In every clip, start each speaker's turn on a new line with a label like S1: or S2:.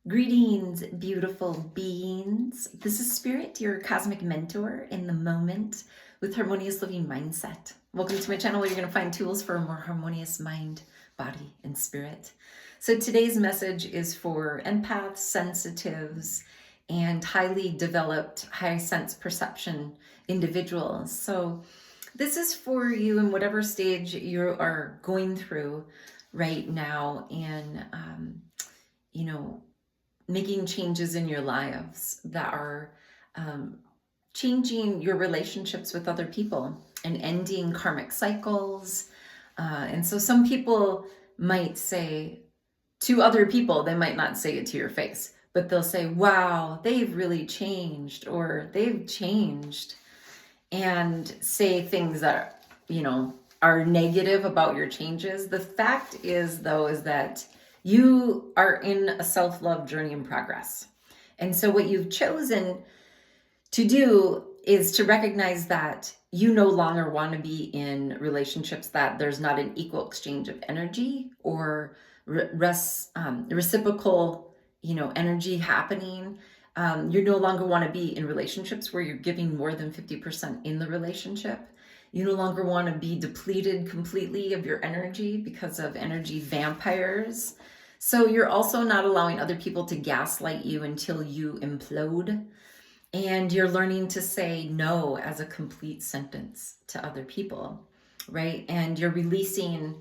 S1: Greetings, beautiful beings. This is Spirit, your cosmic mentor in the moment with Harmonious Living Mindset. Welcome to my channel where you're going to find tools for a more harmonious mind, body, and spirit. So today's message is for empaths, sensitives, and highly developed, high sense perception individuals. So this is for you in whatever stage you are going through right now in, making changes in your lives that are changing your relationships with other people and ending karmic cycles. And so some people might say to other people, they might not say it to your face, but they'll say, wow, they've really changed, or they've changed, and say things that, are negative about your changes. The fact is, though, is that you are in a self-love journey in progress. And so what you've chosen to do is to recognize that you no longer want to be in relationships that there's not an equal exchange of energy or reciprocal, energy happening. You no longer want to be in relationships where you're giving more than 50% in the relationship. You no longer want to be depleted completely of your energy because of energy vampires. So you're also not allowing other people to gaslight you until you implode. And you're learning to say no as a complete sentence to other people, right? And you're releasing,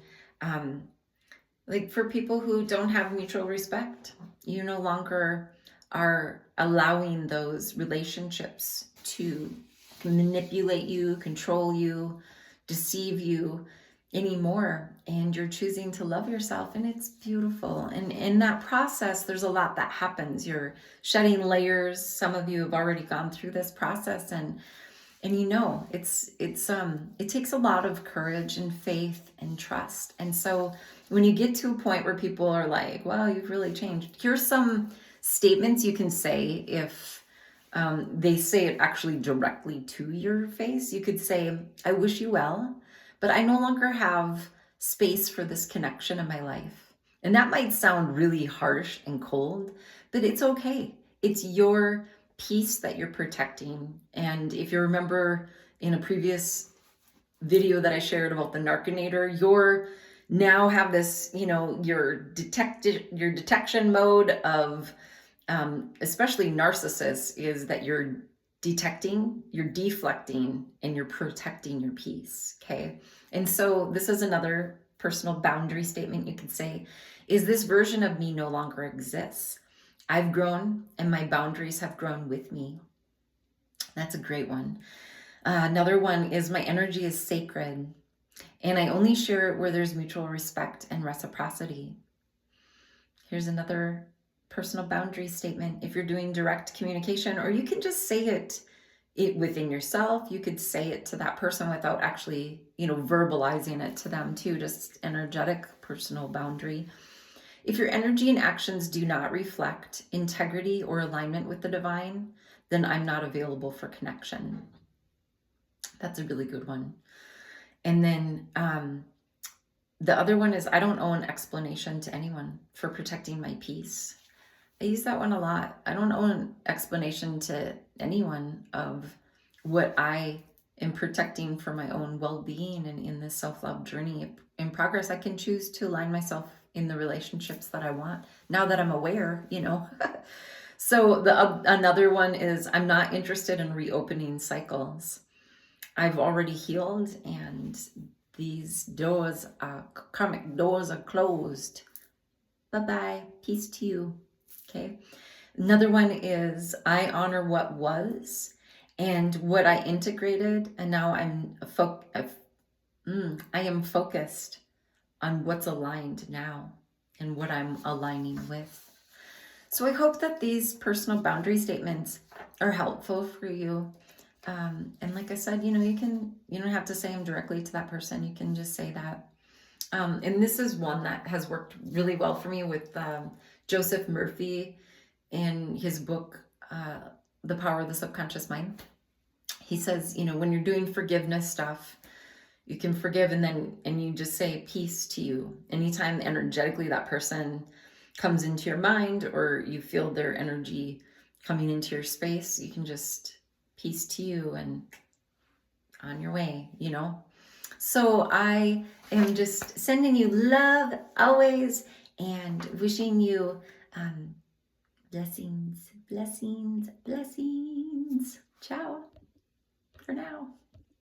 S1: for people who don't have mutual respect, you no longer are allowing those relationships to manipulate you, control you, deceive you anymore. And you're choosing to love yourself, and it's beautiful. And in that process, there's a lot that happens. You're shedding layers. Some of you have already gone through this process, and it takes a lot of courage and faith and trust. And so when you get to a point where people are like, well, you've really changed, here's some statements you can say if they say it actually directly to your face. You could say, I wish you well, but I no longer have space for this connection in my life. And that might sound really harsh and cold, but it's okay. It's your peace that you're protecting. And if you remember in a previous video that I shared about the narconator, you're now have this, your detection mode of, especially narcissists, is that you're detecting, you're deflecting, and you're protecting your peace. Okay. And so this is another personal boundary statement you could say, is this version of me no longer exists. I've grown and my boundaries have grown with me. That's a great one. Another one is my energy is sacred and I only share it where there's mutual respect and reciprocity. Here's another personal boundary statement. If you're doing direct communication, or you can just say it within yourself, you could say it to that person without actually, verbalizing it to them too, just energetic personal boundary. If your energy and actions do not reflect integrity or alignment with the divine, then I'm not available for connection. That's a really good one. And then the other one is, I don't owe an explanation to anyone for protecting my peace. I use that one a lot. I don't owe an explanation to anyone of what I am protecting for my own well-being, and in this self-love journey in progress, I can choose to align myself in the relationships that I want now that I'm aware, So another one is, I'm not interested in reopening cycles. I've already healed, and these doors karmic doors are closed. Bye-bye. Peace to you. Okay. Another one is, I honor what was and what I integrated, and now I am focused on what's aligned now and what I'm aligning with. So I hope that these personal boundary statements are helpful for you. And like I said, you don't have to say them directly to that person. You can just say that. And this is one that has worked really well for me with Joseph Murphy in his book, The Power of the Subconscious Mind. He says, when you're doing forgiveness stuff, you can forgive and you just say peace to you. Anytime energetically that person comes into your mind or you feel their energy coming into your space, you can just peace to you and on your way, you know? So I am just sending you love always and wishing you blessings, blessings, blessings. Ciao for now.